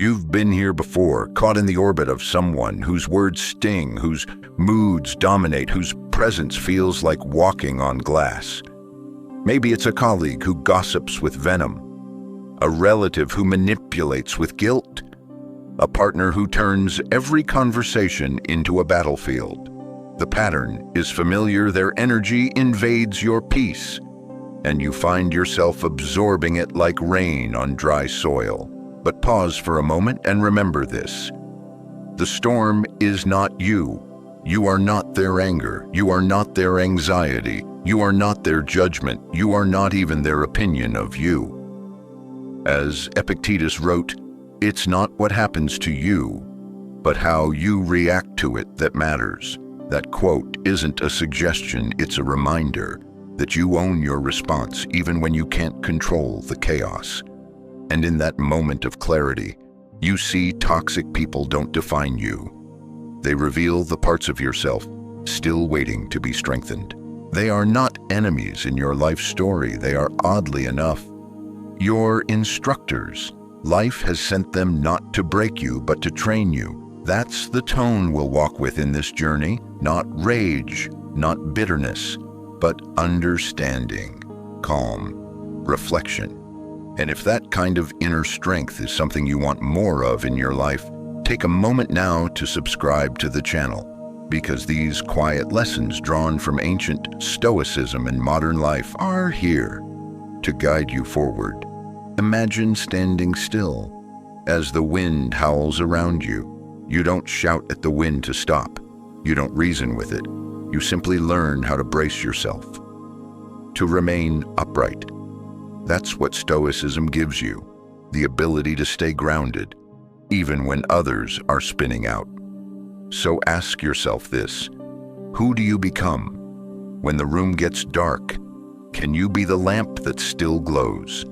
You've been here before, caught in the orbit of someone whose words sting, whose moods dominate, whose presence feels like walking on glass. Maybe it's a colleague who gossips with venom, a relative who manipulates with guilt, a partner who turns every conversation into a battlefield. The pattern is familiar, their energy invades your peace, and you find yourself absorbing it like rain on dry soil. But pause for a moment and remember this. The storm is not you. You are not their anger. You are not their anxiety. You are not their judgment. You are not even their opinion of you. As Epictetus wrote, it's not what happens to you, but how you react to it that matters. That quote isn't a suggestion, it's a reminder that you own your response even when you can't control the chaos. And in that moment of clarity, you see toxic people don't define you. They reveal the parts of yourself still waiting to be strengthened. They are not enemies in your life story. They are, oddly enough, your instructors. Life has sent them not to break you, but to train you. That's the tone we'll walk with in this journey. Not rage, not bitterness, but understanding, calm, reflection. And if that kind of inner strength is something you want more of in your life, take a moment now to subscribe to the channel, because these quiet lessons drawn from ancient Stoicism and modern life are here to guide you forward. Imagine standing still as the wind howls around you. You don't shout at the wind to stop. You don't reason with it. You simply learn how to brace yourself, to remain upright. That's what Stoicism gives you, the ability to stay grounded, even when others are spinning out. So ask yourself this: who do you become? When the room gets dark, can you be the lamp that still glows?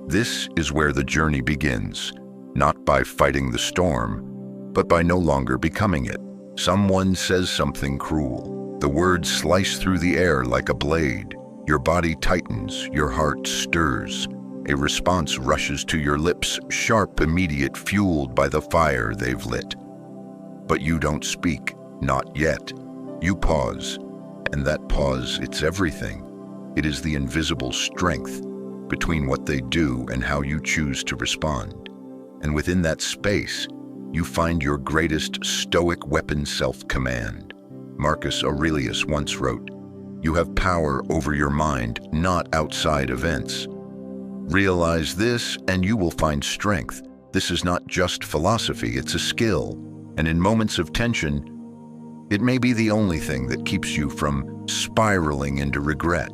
This is where the journey begins, not by fighting the storm, but by no longer becoming it. Someone says something cruel. The words slice through the air like a blade. Your body tightens, your heart stirs. A response rushes to your lips, sharp, immediate, fueled by the fire they've lit. But you don't speak, not yet. You pause, and that pause, it's everything. It is the invisible strength between what they do and how you choose to respond. And within that space, you find your greatest Stoic weapon, self-command. Marcus Aurelius once wrote, "You have power over your mind, not outside events." Realize this and you will find strength. This is not just philosophy, it's a skill. And in moments of tension, it may be the only thing that keeps you from spiraling into regret.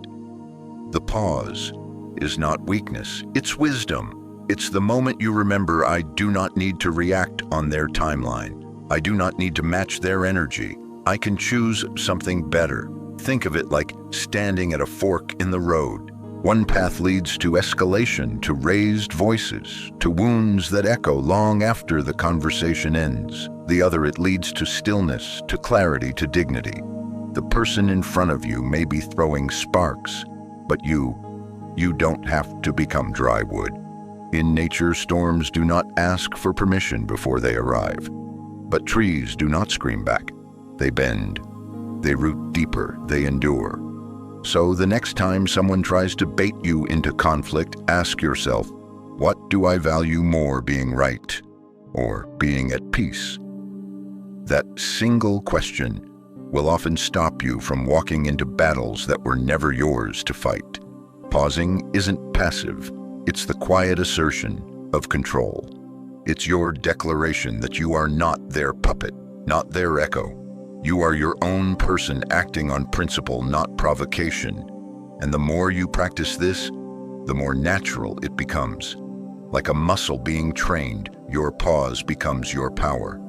The pause is not weakness, it's wisdom. It's the moment you remember, I do not need to react on their timeline. I do not need to match their energy. I can choose something better. Think of it like standing at a fork in the road. One path leads to escalation, to raised voices, to wounds that echo long after the conversation ends. The other, it leads to stillness, to clarity, to dignity. The person in front of you may be throwing sparks, but you don't have to become dry wood. In nature, storms do not ask for permission before they arrive. But trees do not scream back. They bend. They root deeper. They endure. So the next time someone tries to bait you into conflict, ask yourself, what do I value more, being right or being at peace? That single question will often stop you from walking into battles that were never yours to fight. Pausing isn't passive. It's the quiet assertion of control. It's your declaration that you are not their puppet, not their echo. You are your own person acting on principle, not provocation. And the more you practice this, the more natural it becomes. Like a muscle being trained, your pause becomes your power.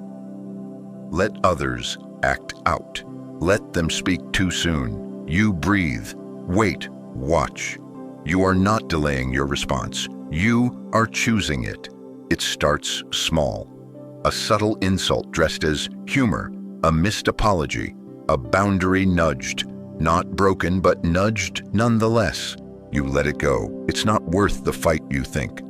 Let others act out. Let them speak too soon. You breathe, wait, watch. You are not delaying your response. You are choosing it. It starts small. A subtle insult dressed as humor, a missed apology, a boundary nudged, not broken but nudged nonetheless. You let it go. It's not worth the fight, you think.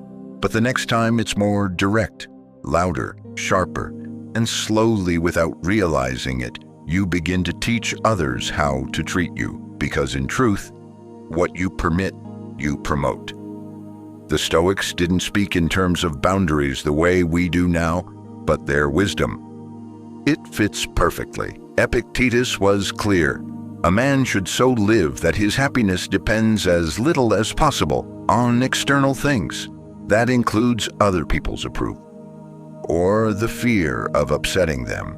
But the next time it's more direct. louder, sharper, and slowly, without realizing it, you begin to teach others how to treat you, because in truth, what you permit, you promote. The Stoics didn't speak in terms of boundaries the way we do now, but their wisdom. It fits perfectly. Epictetus was clear. A man should so live that his happiness depends as little as possible on external things. That includes other people's approval or the fear of upsetting them.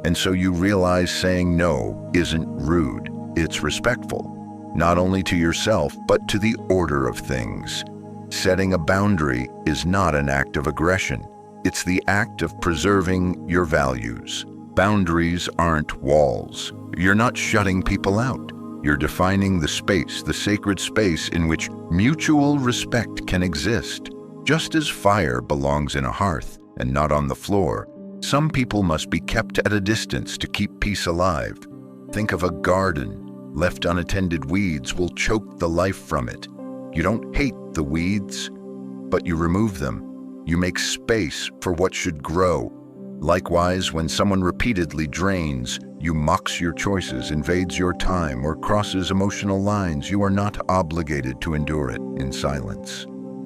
And so you realize saying no isn't rude, it's respectful, not only to yourself, but to the order of things. Setting a boundary is not an act of aggression. It's the act of preserving your values. Boundaries aren't walls. You're not shutting people out. You're defining the space, the sacred space in which mutual respect can exist. Just as fire belongs in a hearth and not on the floor, some people must be kept at a distance to keep peace alive. Think of a garden. Left unattended, weeds will choke the life from it. You don't hate the weeds, but you remove them. You make space for what should grow. Likewise, when someone repeatedly drains, you mocks your choices, invades your time, or crosses emotional lines, you are not obligated to endure it in silence.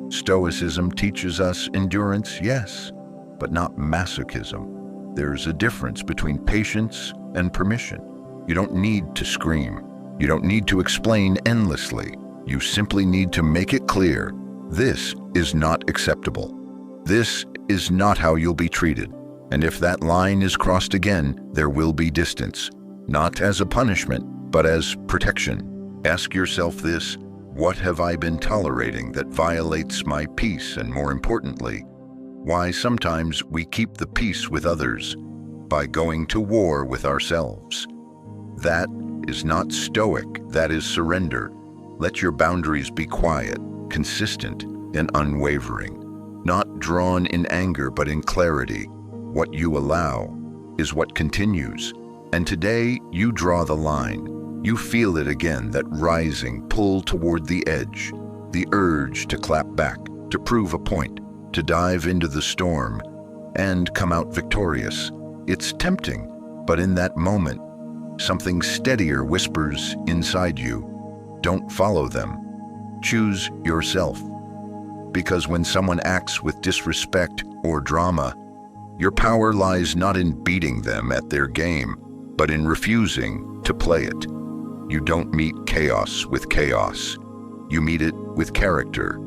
Stoicism teaches us endurance, yes, but not masochism. There's a difference between patience and permission. You don't need to scream. You don't need to explain endlessly. You simply need to make it clear, this is not acceptable. This is not how you'll be treated. And if that line is crossed again, there will be distance, not as a punishment, but as protection. Ask yourself this: what have I been tolerating that violates my peace? And more importantly, why sometimes we keep the peace with others by going to war with ourselves. That is not stoic, that is surrender. Let your boundaries be quiet, consistent, and unwavering, not drawn in anger but in clarity. What you allow is what continues. And today you draw the line. You feel it again, that rising pull toward the edge, the urge to clap back, to prove a point, to dive into the storm and come out victorious. It's tempting, but in that moment, something steadier whispers inside you. Don't follow them. Choose yourself. Because when someone acts with disrespect or drama, your power lies not in beating them at their game, but in refusing to play it. You don't meet chaos with chaos. You meet it with character.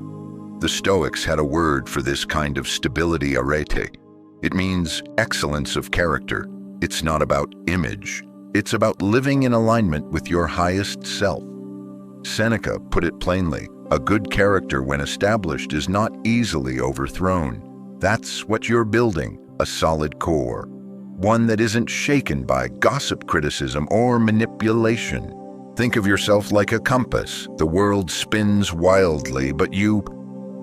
The Stoics had a word for this kind of stability, arete. It means excellence of character. It's not about image. It's about living in alignment with your highest self. Seneca put it plainly, a good character when established is not easily overthrown. That's what you're building. A solid core, one that isn't shaken by gossip, criticism, or manipulation. Think of yourself like a compass. The world spins wildly, but you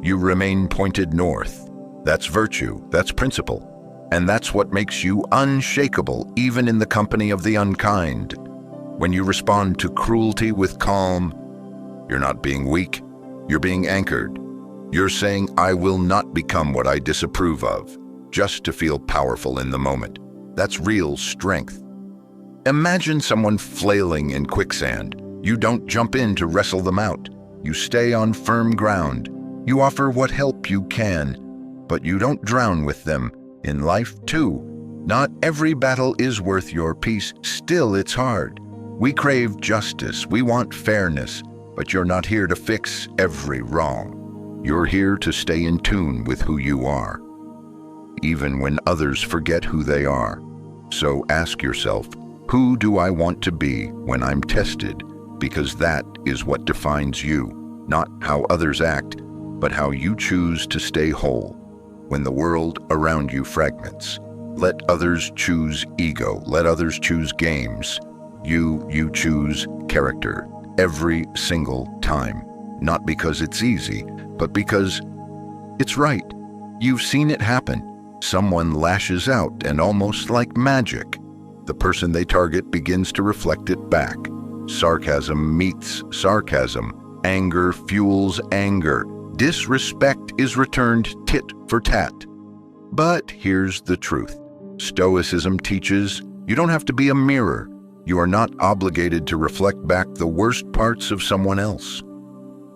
remain pointed north. That's virtue, that's principle, and that's what makes you unshakable even in the company of the unkind. When you respond to cruelty with calm, you're not being weak, you're being anchored. You're saying, I will not become what I disapprove of, just to feel powerful in the moment. That's real strength. Imagine someone flailing in quicksand. You don't jump in to wrestle them out. You stay on firm ground. You offer what help you can, but you don't drown with them. In life, too, not every battle is worth your peace. Still, it's hard. We crave justice. We want fairness, but you're not here to fix every wrong. You're here to stay in tune with who you are, even when others forget who they are. So ask yourself, who do I want to be when I'm tested? Because that is what defines you, not how others act, but how you choose to stay whole. When the world around you fragments, let others choose ego, let others choose games. You choose character every single time, not because it's easy, but because it's right. You've seen it happen. Someone lashes out, and almost like magic, the person they target begins to reflect it back. Sarcasm meets sarcasm. Anger fuels anger. Disrespect is returned tit for tat. But here's the truth. Stoicism teaches you don't have to be a mirror. You are not obligated to reflect back the worst parts of someone else.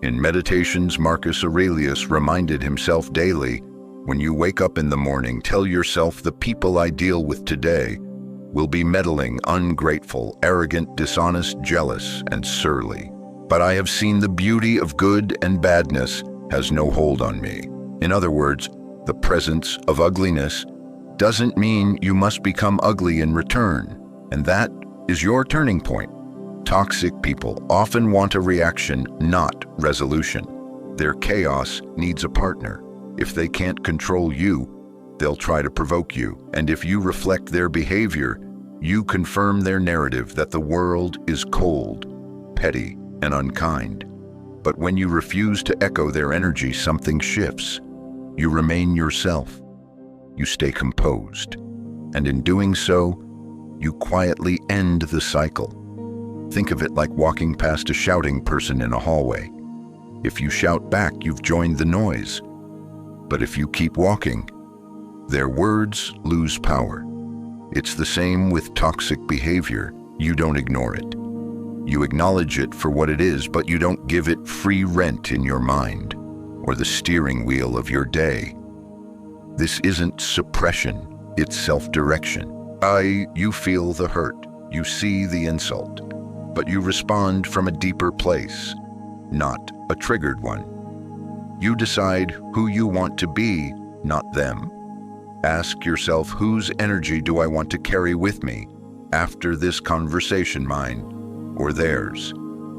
In Meditations, Marcus Aurelius reminded himself daily, when you wake up in the morning, tell yourself the people I deal with today will be meddling, ungrateful, arrogant, dishonest, jealous, and surly. But I have seen the beauty of good and badness has no hold on me. In other words, the presence of ugliness doesn't mean you must become ugly in return, and that is your turning point. Toxic people often want a reaction, not resolution. Their chaos needs a partner. If they can't control you, they'll try to provoke you, and if you reflect their behavior, you confirm their narrative that the world is cold, petty, and unkind. But when you refuse to echo their energy, something shifts. You remain yourself. You stay composed. And in doing so, you quietly end the cycle. Think of it like walking past a shouting person in a hallway. If you shout back, you've joined the noise. But if you keep walking, their words lose power. It's the same with toxic behavior. You don't ignore it. You acknowledge it for what it is, but you don't give it free rent in your mind or the steering wheel of your day. This isn't suppression, it's self-direction. You feel the hurt, you see the insult, but you respond from a deeper place, not a triggered one. You decide who you want to be, not them. Ask yourself, whose energy do I want to carry with me after this conversation, mine or theirs?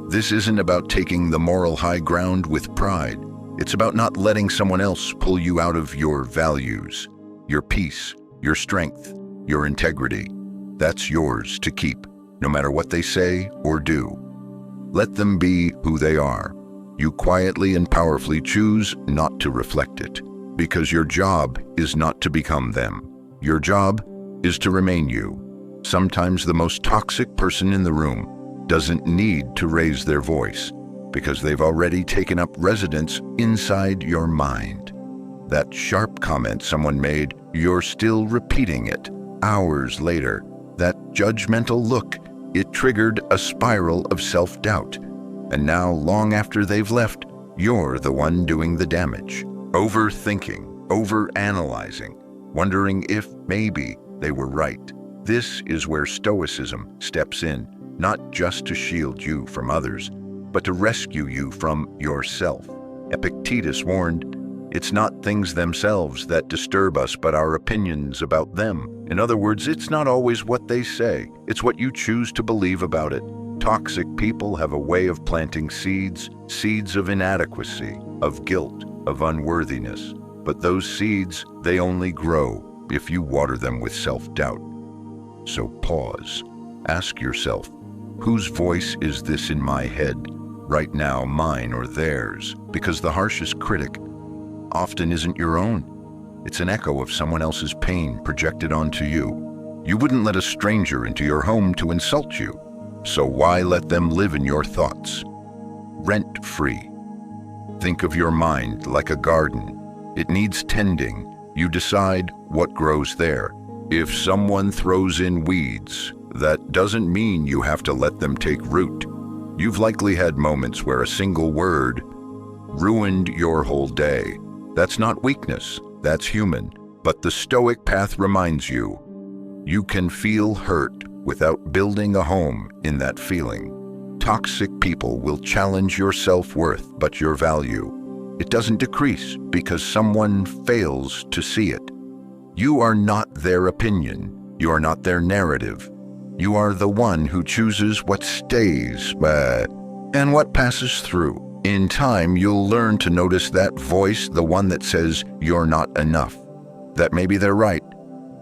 This isn't about taking the moral high ground with pride. It's about not letting someone else pull you out of your values, your peace, your strength, your integrity. That's yours to keep, no matter what they say or do. Let them be who they are. You quietly and powerfully choose not to reflect it, because your job is not to become them. Your job is to remain you. Sometimes the most toxic person in the room doesn't need to raise their voice, because they've already taken up residence inside your mind. That sharp comment someone made, you're still repeating it hours later. That judgmental look, it triggered a spiral of self-doubt. And now, long after they've left, you're the one doing the damage. Overthinking, overanalyzing, wondering if maybe they were right. This is where Stoicism steps in, not just to shield you from others, but to rescue you from yourself. Epictetus warned, it's not things themselves that disturb us, but our opinions about them. In other words, it's not always what they say, it's what you choose to believe about it. Toxic people have a way of planting seeds of inadequacy, of guilt, of unworthiness. But those seeds, they only grow if you water them with self-doubt. So pause. Ask yourself, whose voice is this in my head right now, mine or theirs? Because the harshest critic often isn't your own. It's an echo of someone else's pain projected onto you. You wouldn't let a stranger into your home to insult you. So why let them live in your thoughts? Rent-free. Think of your mind like a garden. It needs tending. You decide what grows there. If someone throws in weeds, that doesn't mean you have to let them take root. You've likely had moments where a single word ruined your whole day. That's not weakness, that's human. But the Stoic path reminds you, you can feel hurt without building a home in that feeling. Toxic people will challenge your self-worth, but your value, it doesn't decrease because someone fails to see it. You are not their opinion. You are not their narrative. You are the one who chooses what stays, and what passes through. In time, you'll learn to notice that voice, the one that says you're not enough, that maybe they're right,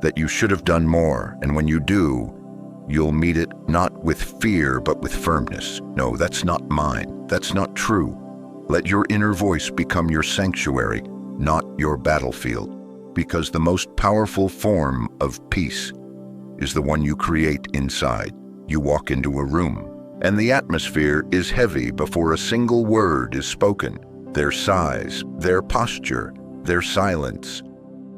that you should have done more, and when you do, you'll meet it not with fear, but with firmness. No, that's not mine. That's not true. Let your inner voice become your sanctuary, not your battlefield, because the most powerful form of peace is the one you create inside. You walk into a room, and the atmosphere is heavy before a single word is spoken. Their size, their posture, their silence.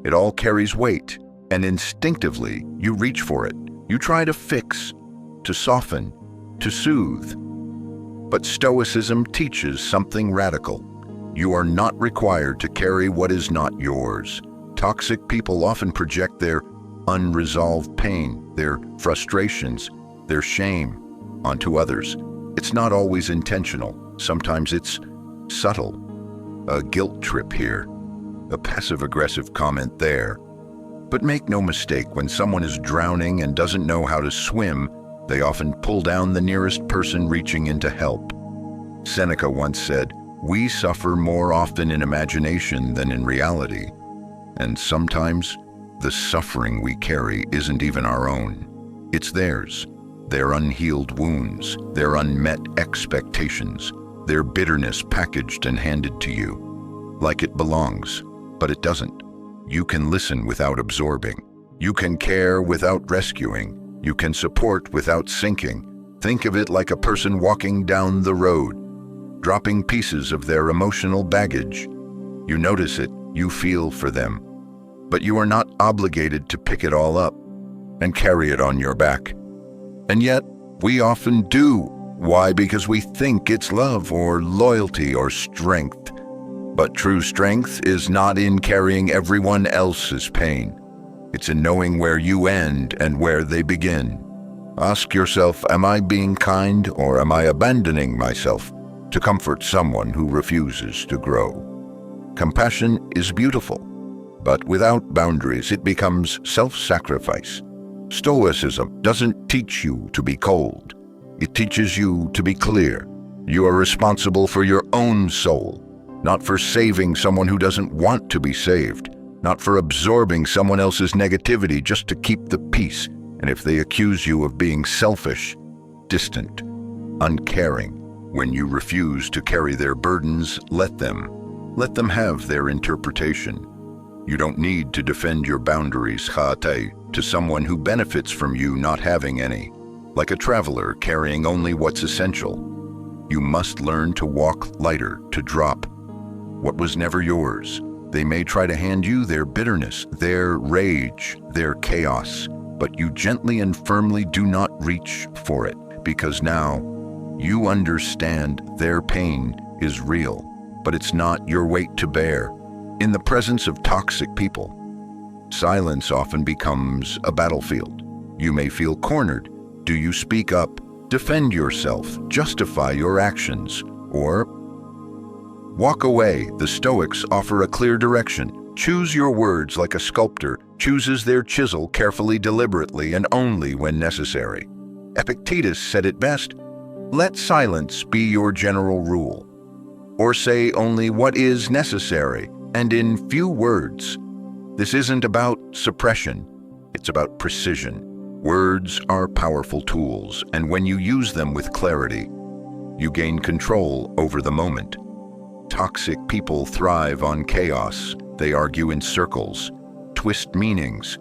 It all carries weight, and instinctively you reach for it. You try to fix, to soften, to soothe. But Stoicism teaches something radical. You are not required to carry what is not yours. Toxic people often project their unresolved pain, their frustrations, their shame onto others. It's not always intentional. Sometimes it's subtle. A guilt trip here, a passive-aggressive comment there. But make no mistake, when someone is drowning and doesn't know how to swim, they often pull down the nearest person reaching in to help. Seneca once said, "We suffer more often in imagination than in reality." And sometimes the suffering we carry isn't even our own. It's theirs, their unhealed wounds, their unmet expectations, their bitterness packaged and handed to you, like it belongs, but it doesn't. You can listen without absorbing. You can care without rescuing. You can support without sinking. Think of it like a person walking down the road, dropping pieces of their emotional baggage. You notice it, you feel for them, but you are not obligated to pick it all up and carry it on your back. And yet, we often do. Why? Because we think it's love or loyalty or strength. But true strength is not in carrying everyone else's pain. It's in knowing where you end and where they begin. Ask yourself, am I being kind or am I abandoning myself to comfort someone who refuses to grow? Compassion is beautiful, but without boundaries, it becomes self-sacrifice. Stoicism doesn't teach you to be cold. It teaches you to be clear. You are responsible for your own soul, not for saving someone who doesn't want to be saved, not for absorbing someone else's negativity just to keep the peace. And if they accuse you of being selfish, distant, uncaring, when you refuse to carry their burdens, let them have their interpretation. You don't need to defend your boundaries, to someone who benefits from you not having any, like a traveler carrying only what's essential. You must learn to walk lighter, to drop what was never yours. They may try to hand you their bitterness, their rage, their chaos, but you gently and firmly do not reach for it, because now you understand their pain is real, but it's not your weight to bear. In the presence of toxic people, silence often becomes a battlefield. You may feel cornered. Do you speak up, defend yourself, justify your actions, or walk away? The Stoics offer a clear direction. Choose your words like a sculptor chooses their chisel carefully, deliberately, and only when necessary. Epictetus said it best, "Let silence be your general rule," or say only what is necessary, and in few words. This isn't about suppression, it's about precision. Words are powerful tools, and when you use them with clarity, you gain control over the moment. Toxic people thrive on chaos. They argue in circles, twist meanings,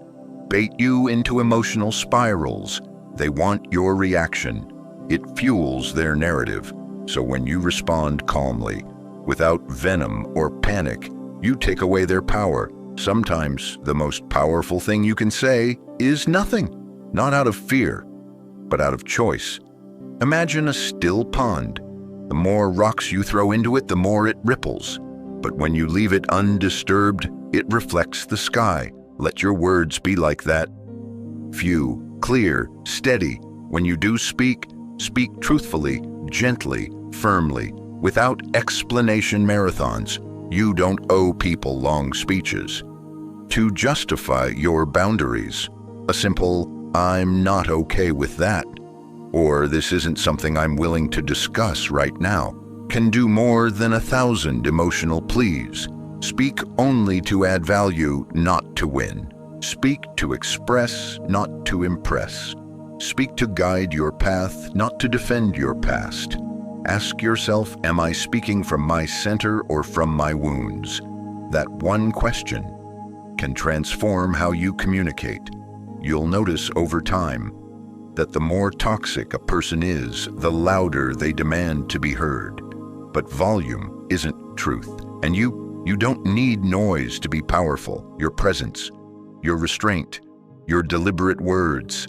bait you into emotional spirals. They want your reaction. It fuels their narrative. So when you respond calmly, without venom or panic, you take away their power. Sometimes the most powerful thing you can say is nothing, not out of fear, but out of choice. Imagine a still pond. The more rocks you throw into it, the more it ripples. But when you leave it undisturbed, it reflects the sky. Let your words be like that. Few, clear, steady. When you do speak, speak truthfully, gently, firmly, without explanation marathons. You don't owe people long speeches. To justify your boundaries, a simple, "I'm not okay with that," or "This isn't something I'm willing to discuss right now," can do more than 1,000 emotional pleas. Speak only to add value, not to win. Speak to express, not to impress. Speak to guide your path, not to defend your past. Ask yourself, am I speaking from my center or from my wounds? That one question can transform how you communicate. You'll notice over time that the more toxic a person is, the louder they demand to be heard. But volume isn't truth, and you You don't need noise to be powerful. Your presence, your restraint, your deliberate words,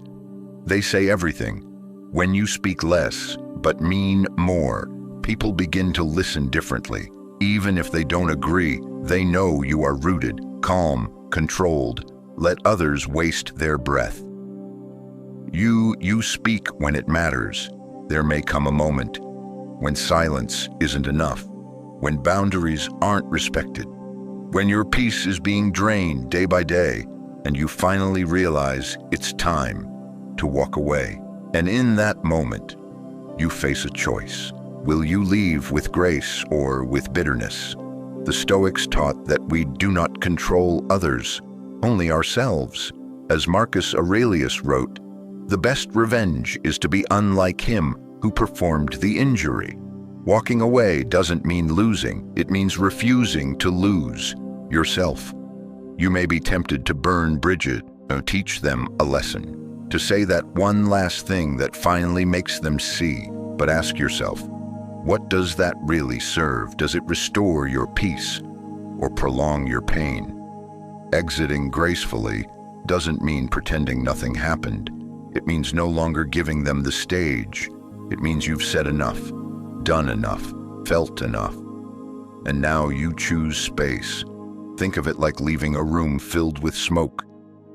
they say everything. When you speak less, but mean more, people begin to listen differently. Even if they don't agree, they know you are rooted, calm, controlled. Let others waste their breath. You speak when it matters. There may come a moment when silence isn't enough, when boundaries aren't respected, when your peace is being drained day by day, and you finally realize it's time to walk away. And in that moment, you face a choice. Will you leave with grace or with bitterness? The Stoics taught that we do not control others, only ourselves. As Marcus Aurelius wrote, the best revenge is to be unlike him who performed the injury. Walking away doesn't mean losing, it means refusing to lose yourself. You may be tempted to burn bridges, teach them a lesson, to say that one last thing that finally makes them see. But ask yourself, what does that really serve? Does it restore your peace or prolong your pain? Exiting gracefully doesn't mean pretending nothing happened. It means no longer giving them the stage. It means you've said enough, done enough, felt enough. And now you choose space. Think of it like leaving a room filled with smoke.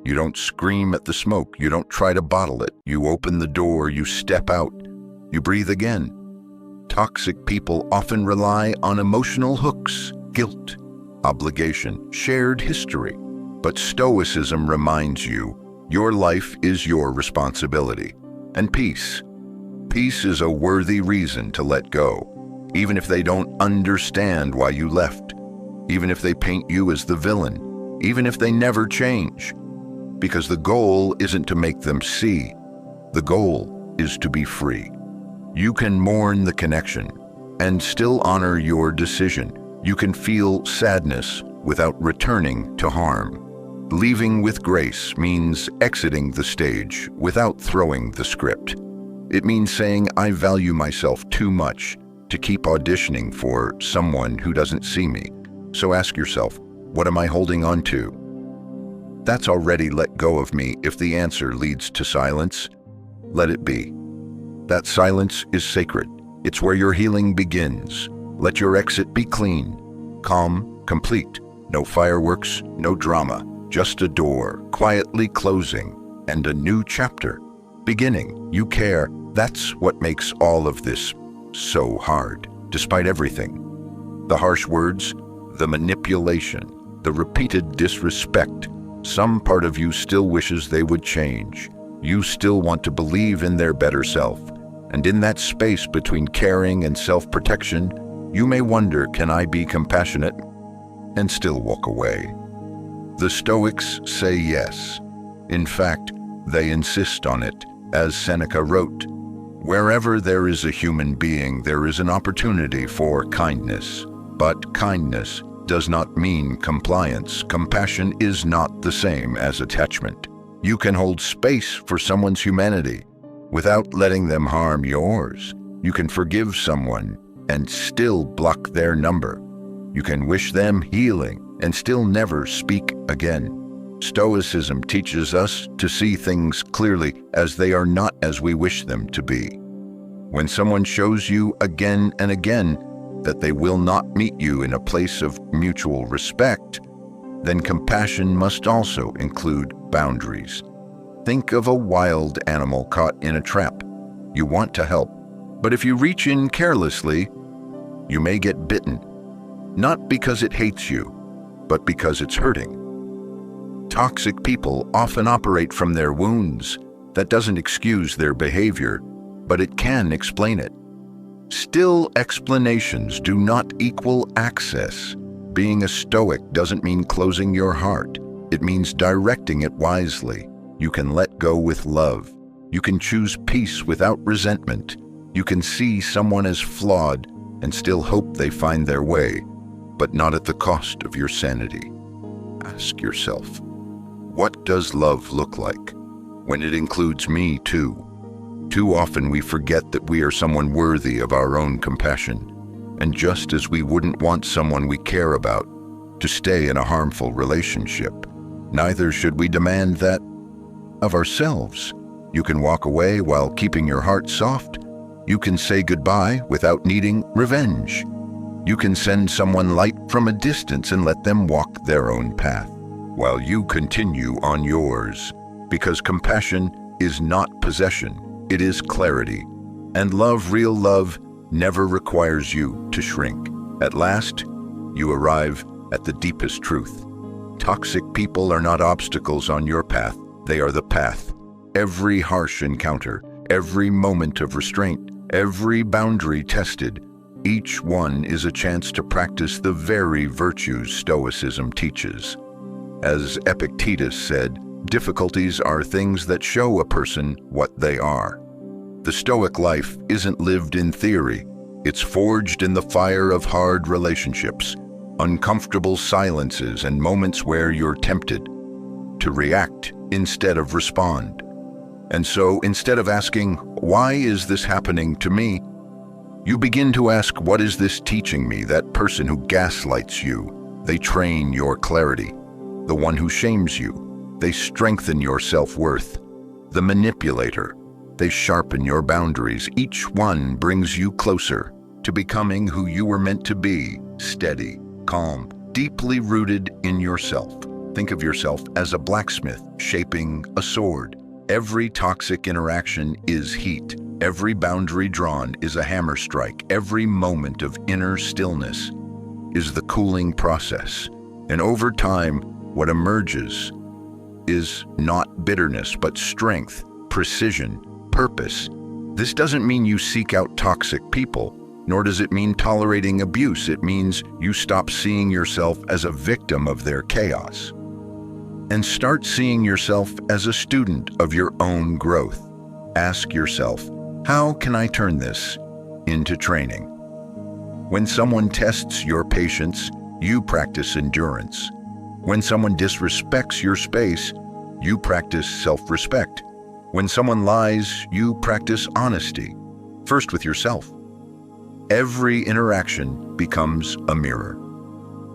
You don't scream at the smoke. You don't try to bottle it. You open the door, you step out, you breathe again. Toxic people often rely on emotional hooks, guilt, obligation, shared history. But Stoicism reminds you, your life is your responsibility. And peace. Peace is a worthy reason to let go, even if they don't understand why you left, even if they paint you as the villain, even if they never change. Because the goal isn't to make them see. The goal is to be free. You can mourn the connection and still honor your decision. You can feel sadness without returning to harm. Leaving with grace means exiting the stage without throwing the script. It means saying, I value myself too much to keep auditioning for someone who doesn't see me. So ask yourself, what am I holding on to? That's already let go of me. If the answer leads to silence, let it be. That silence is sacred. It's where your healing begins. Let your exit be clean, calm, complete. No fireworks, no drama. Just a door quietly closing and a new chapter beginning. You care. That's what makes all of this so hard, despite everything. The harsh words, the manipulation, the repeated disrespect. Some part of you still wishes they would change. You still want to believe in their better self. And in that space between caring and self-protection, you may wonder, can I be compassionate and still walk away? The Stoics say yes. In fact, they insist on it. As Seneca wrote, wherever there is a human being, there is an opportunity for kindness. But kindness does not mean compliance. Compassion is not the same as attachment. You can hold space for someone's humanity without letting them harm yours. You can forgive someone and still block their number. You can wish them healing and still never speak again. Stoicism teaches us to see things clearly as they are, not as we wish them to be. When someone shows you again and again that they will not meet you in a place of mutual respect, then compassion must also include boundaries. Think of a wild animal caught in a trap. You want to help, but if you reach in carelessly, you may get bitten. Not because it hates you, but because it's hurting. Toxic people often operate from their wounds. That doesn't excuse their behavior, but it can explain it. Still, explanations do not equal access. Being a Stoic doesn't mean closing your heart. It means directing it wisely. You can let go with love. You can choose peace without resentment. You can see someone as flawed and still hope they find their way, but not at the cost of your sanity. Ask yourself, what does love look like when it includes me too? Too often we forget that we are someone worthy of our own compassion. And just as we wouldn't want someone we care about to stay in a harmful relationship. Neither should we demand that of ourselves. You can walk away while keeping your heart soft. You can say goodbye without needing revenge. You can send someone light from a distance and let them walk their own path, while you continue on yours. Because compassion is not possession, it is clarity. And love, real love, never requires you to shrink. At last, you arrive at the deepest truth. Toxic people are not obstacles on your path, they are the path. Every harsh encounter, every moment of restraint, every boundary tested, each one is a chance to practice the very virtues Stoicism teaches. As Epictetus said, difficulties are things that show a person what they are. The Stoic life isn't lived in theory, it's forged in the fire of hard relationships, uncomfortable silences, and moments where you're tempted to react instead of respond. And so, instead of asking, "Why is this happening to me?" you begin to ask, "What is this teaching me?" That person who gaslights you, they train your clarity. The one who shames you, they strengthen your self-worth. The manipulator, they sharpen your boundaries. Each one brings you closer to becoming who you were meant to be, steady, calm, deeply rooted in yourself. Think of yourself as a blacksmith shaping a sword. Every toxic interaction is heat. Every boundary drawn is a hammer strike. Every moment of inner stillness is the cooling process. And over time, what emerges is not bitterness, but strength, precision, purpose. This doesn't mean you seek out toxic people, nor does it mean tolerating abuse. It means you stop seeing yourself as a victim of their chaos and start seeing yourself as a student of your own growth. Ask yourself, how can I turn this into training? When someone tests your patience, you practice endurance. When someone disrespects your space, you practice self-respect. When someone lies, you practice honesty, first with yourself. Every interaction becomes a mirror,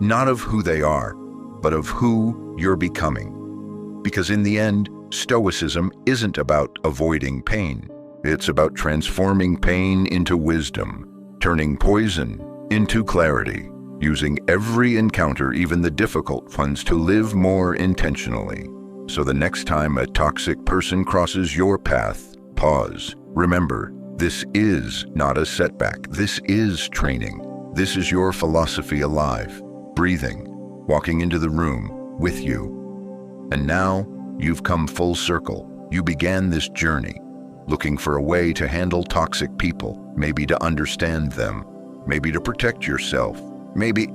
not of who they are, but of who you're becoming. Because in the end, Stoicism isn't about avoiding pain. It's about transforming pain into wisdom, turning poison into clarity, using every encounter, even the difficult ones, to live more intentionally. So the next time a toxic person crosses your path, pause. Remember, this is not a setback. This is training. This is your philosophy alive, breathing, walking into the room with you. And now you've come full circle. You began this journey, looking for a way to handle toxic people, maybe to understand them, maybe to protect yourself, maybe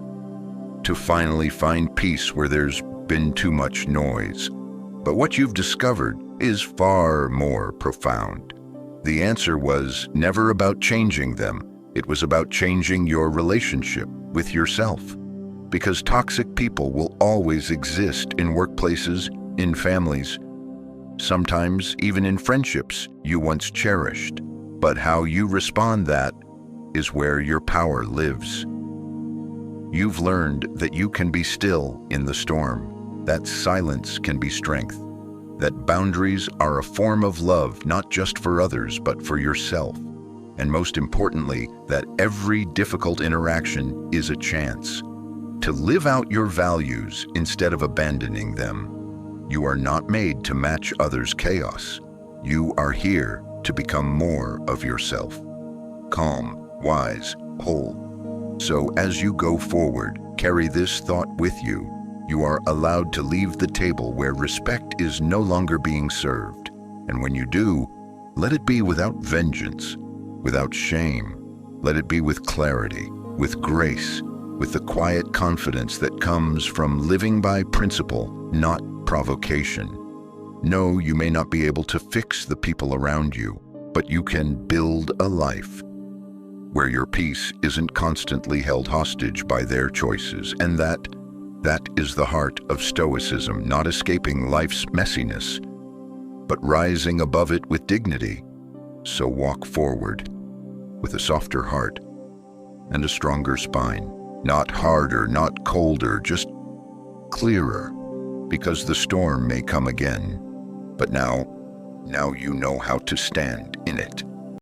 to finally find peace where there's been too much noise. But what you've discovered is far more profound. The answer was never about changing them. It was about changing your relationship with yourself. Because toxic people will always exist in workplaces, in families, sometimes even in friendships you once cherished. But how you respond, that is where your power lives. You've learned that you can be still in the storm, that silence can be strength, that boundaries are a form of love, not just for others, but for yourself. And most importantly, that every difficult interaction is a chance to live out your values instead of abandoning them. You are not made to match others' chaos. You are here to become more of yourself. Calm, wise, whole. So as you go forward, carry this thought with you. You are allowed to leave the table where respect is no longer being served. And when you do, let it be without vengeance, without shame. Let it be with clarity, with grace, with the quiet confidence that comes from living by principle, not provocation. No, you may not be able to fix the people around you, but you can build a life where your peace isn't constantly held hostage by their choices. And that is the heart of Stoicism, not escaping life's messiness, but rising above it with dignity. So walk forward with a softer heart and a stronger spine. Not harder, not colder, just clearer, because the storm may come again. But now you know how to stand in it.